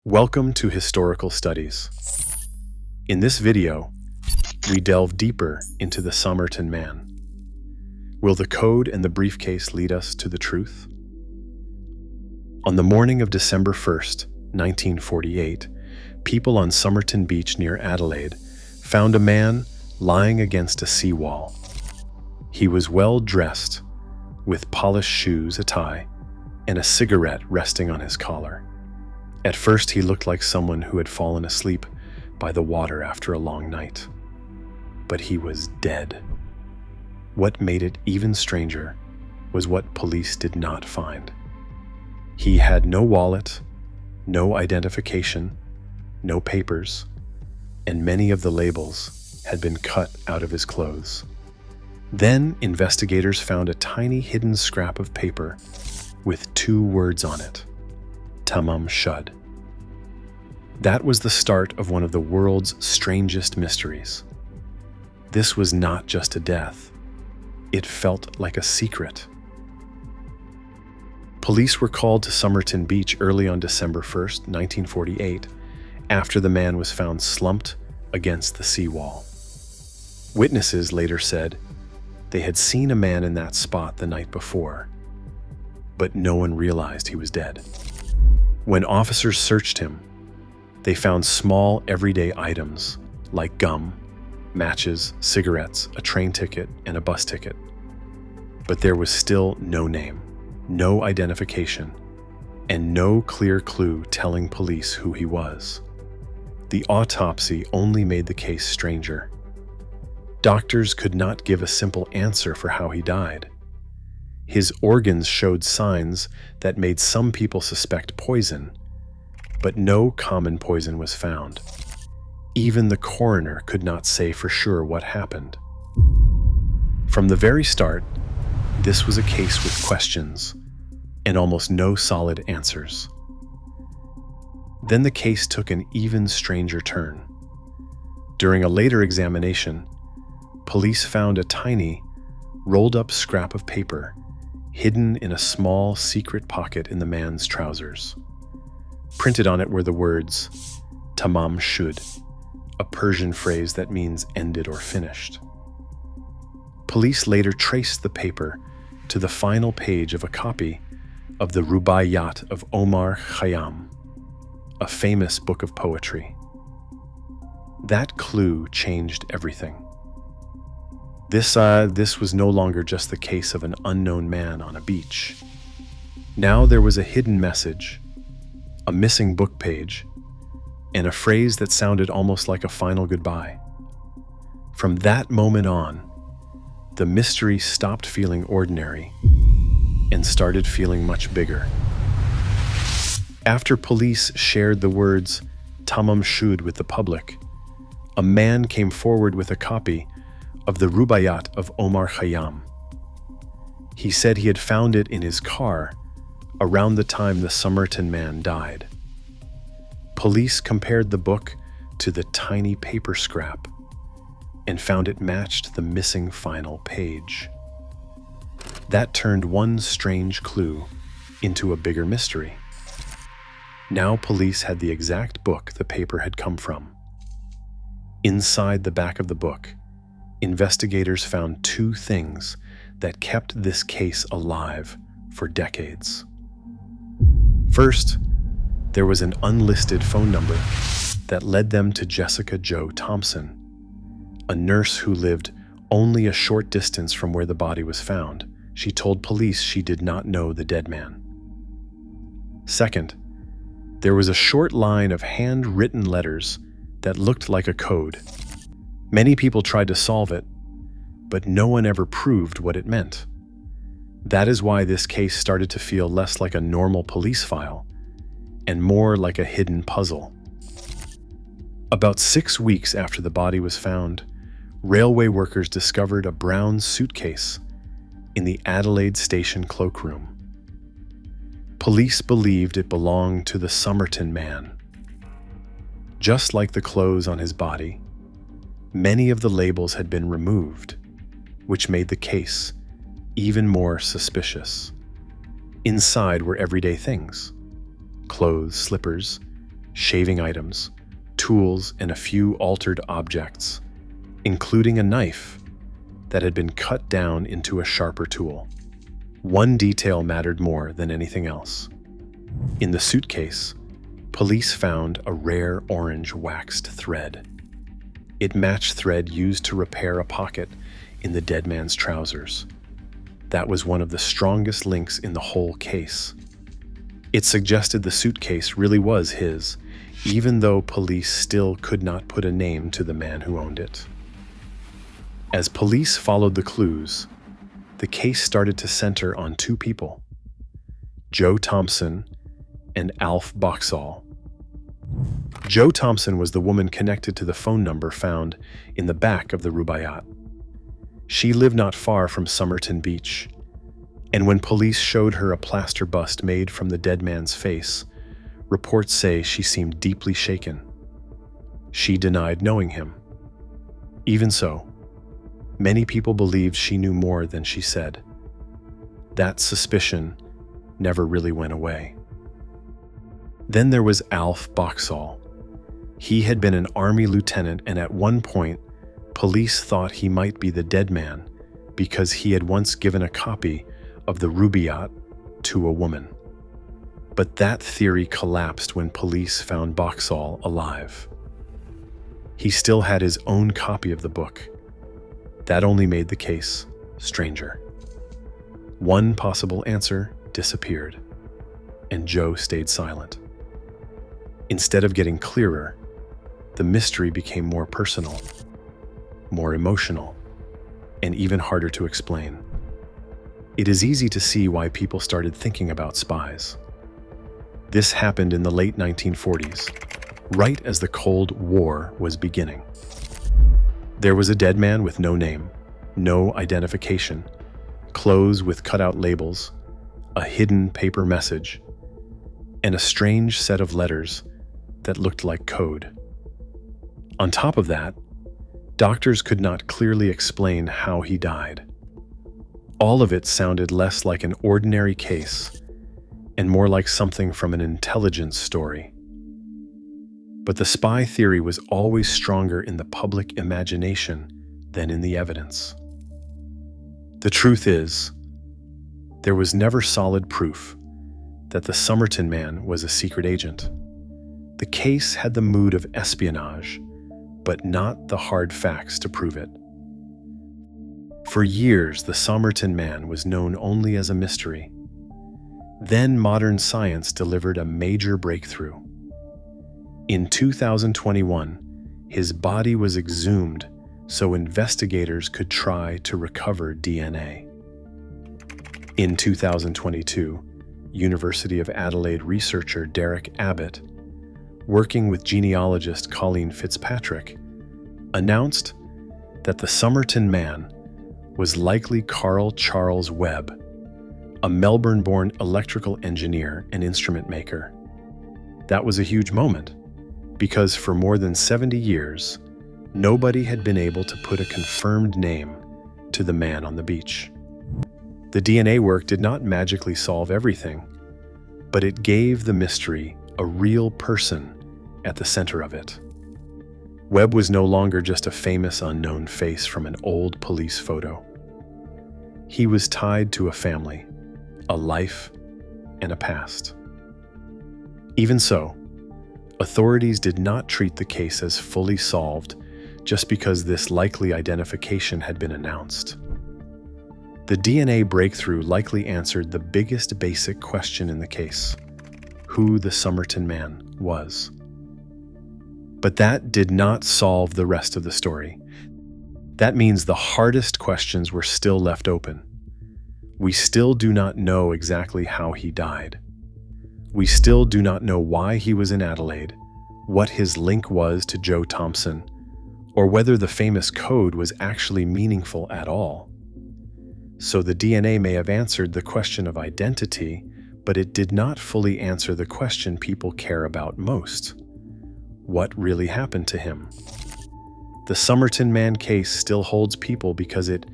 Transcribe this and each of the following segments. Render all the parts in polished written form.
Welcome to Historical Studies. In this video, we delve deeper into the Somerton Man. Will the code and the briefcase lead us to the truth? On the morning of December 1st, 1948, people on Somerton Beach near Adelaide found a man lying against a seawall. He was well dressed, with polished shoes, a tie, and a cigarette resting on his collar. At first, he looked like someone who had fallen asleep by the water after a long night. But he was dead. What made it even stranger was what police did not find. He had no wallet, no identification, no papers, and many of the labels had been cut out of his clothes. Then investigators found a tiny hidden scrap of paper with 2 words on it: Tamam Shud. That was the start of one of the world's strangest mysteries. This was not just a death. It felt like a secret. Police were called to Somerton Beach early on December 1st, 1948, after the man was found slumped against the seawall. Witnesses later said they had seen a man in that spot the night before, but no one realized he was dead. When officers searched him, they found small everyday items like gum, matches, cigarettes, a train ticket, and a bus ticket. But there was still no name, no identification, and no clear clue telling police who he was. The autopsy only made the case stranger. Doctors could not give a simple answer for how he died. His organs showed signs that made some people suspect poison, but no common poison was found. Even the coroner could not say for sure what happened. From the very start, this was a case with questions and almost no solid answers. Then the case took an even stranger turn. During a later examination, police found a tiny, rolled-up scrap of paper hidden in a small secret pocket in the man's trousers. Printed on it were the words, Tamam Shud, a Persian phrase that means ended or finished. Police later traced the paper to the final page of a copy of the Rubaiyat of Omar Khayyam, a famous book of poetry. That clue changed everything. This was no longer just the case of an unknown man on a beach. Now there was a hidden message, a missing book page, and a phrase that sounded almost like a final goodbye. From that moment on, the mystery stopped feeling ordinary and started feeling much bigger. After police shared the words Tamam Shud with the public, a man came forward with a copy of the Rubaiyat of Omar Khayyam. He said he had found it in his car around the time the Somerton man died. Police compared the book to the tiny paper scrap and found it matched the missing final page. That turned one strange clue into a bigger mystery. Now police had the exact book the paper had come from. Inside the back of the book, investigators found 2 things that kept this case alive for decades. First, there was an unlisted phone number that led them to Jessica Jo Thompson, a nurse who lived only a short distance from where the body was found. She told police she did not know the dead man. Second, there was a short line of handwritten letters that looked like a code. Many people tried to solve it, but no one ever proved what it meant. That is why this case started to feel less like a normal police file and more like a hidden puzzle. About 6 weeks after the body was found, railway workers discovered a brown suitcase in the Adelaide station cloakroom. Police believed it belonged to the Somerton man. Just like the clothes on his body, many of the labels had been removed, which made the case even more suspicious. Inside were everyday things: clothes, slippers, shaving items, tools, and a few altered objects, including a knife that had been cut down into a sharper tool. One detail mattered more than anything else. In the suitcase, police found a rare orange waxed thread. It matched thread used to repair a pocket in the dead man's trousers. That was one of the strongest links in the whole case. It suggested the suitcase really was his, even though police still could not put a name to the man who owned it. As police followed the clues, the case started to center on two people, Joe Thompson and Alf Boxall. Joe Thompson was the woman connected to the phone number found in the back of the Rubaiyat. She lived not far from Somerton Beach, and when police showed her a plaster bust made from the dead man's face, reports say she seemed deeply shaken. She denied knowing him. Even so, many people believed she knew more than she said. That suspicion never really went away. Then there was Alf Boxall. He had been an army lieutenant, and at one point, police thought he might be the dead man because he had once given a copy of the Rubaiyat to a woman. But that theory collapsed when police found Boxall alive. He still had his own copy of the book. That only made the case stranger. One possible answer disappeared, and Joe stayed silent. Instead of getting clearer, the mystery became more personal, more emotional, and even harder to explain. It is easy to see why people started thinking about spies. This happened in the late 1940s, right as the Cold War was beginning. There was a dead man with no name, no identification, clothes with cutout labels, a hidden paper message, and a strange set of letters that looked like code. On top of that, doctors could not clearly explain how he died. All of it sounded less like an ordinary case and more like something from an intelligence story. But the spy theory was always stronger in the public imagination than in the evidence. The truth is, there was never solid proof that the Somerton man was a secret agent. The case had the mood of espionage, but not the hard facts to prove it. For years, the Somerton man was known only as a mystery. Then modern science delivered a major breakthrough. In 2021, his body was exhumed so investigators could try to recover DNA. In 2022, University of Adelaide researcher Derek Abbott, working with genealogist Colleen Fitzpatrick, announced that the Somerton man was likely Carl Charles Webb, a Melbourne-born electrical engineer and instrument maker. That was a huge moment, because for more than 70 years, nobody had been able to put a confirmed name to the man on the beach. The DNA work did not magically solve everything, but it gave the mystery a real person at the center of it. Webb was no longer just a famous unknown face from an old police photo. He was tied to a family, a life, and a past. Even so, authorities did not treat the case as fully solved just because this likely identification had been announced. The DNA breakthrough likely answered the biggest basic question in the case: who the Somerton man was. But that did not solve the rest of the story. That means the hardest questions were still left open. We still do not know exactly how he died. We still do not know why he was in Adelaide, what his link was to Joe Thompson, or whether the famous code was actually meaningful at all. So the DNA may have answered the question of identity, but it did not fully answer the question people care about most: what really happened to him? The Somerton man case still holds people because it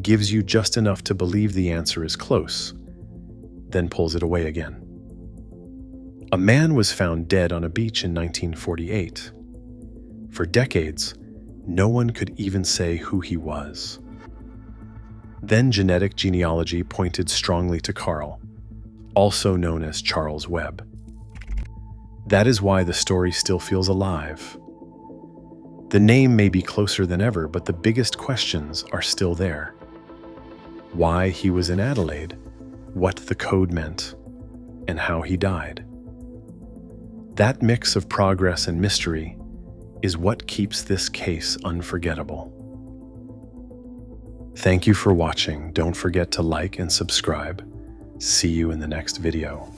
gives you just enough to believe the answer is close, then pulls it away again. A man was found dead on a beach in 1948. For decades, no one could even say who he was. Then genetic genealogy pointed strongly to Carl, also known as Charles Webb. That is why the story still feels alive. The name may be closer than ever, but the biggest questions are still there. Why he was in Adelaide, what the code meant, and how he died. That mix of progress and mystery is what keeps this case unforgettable. Thank you for watching. Don't forget to like and subscribe. See you in the next video.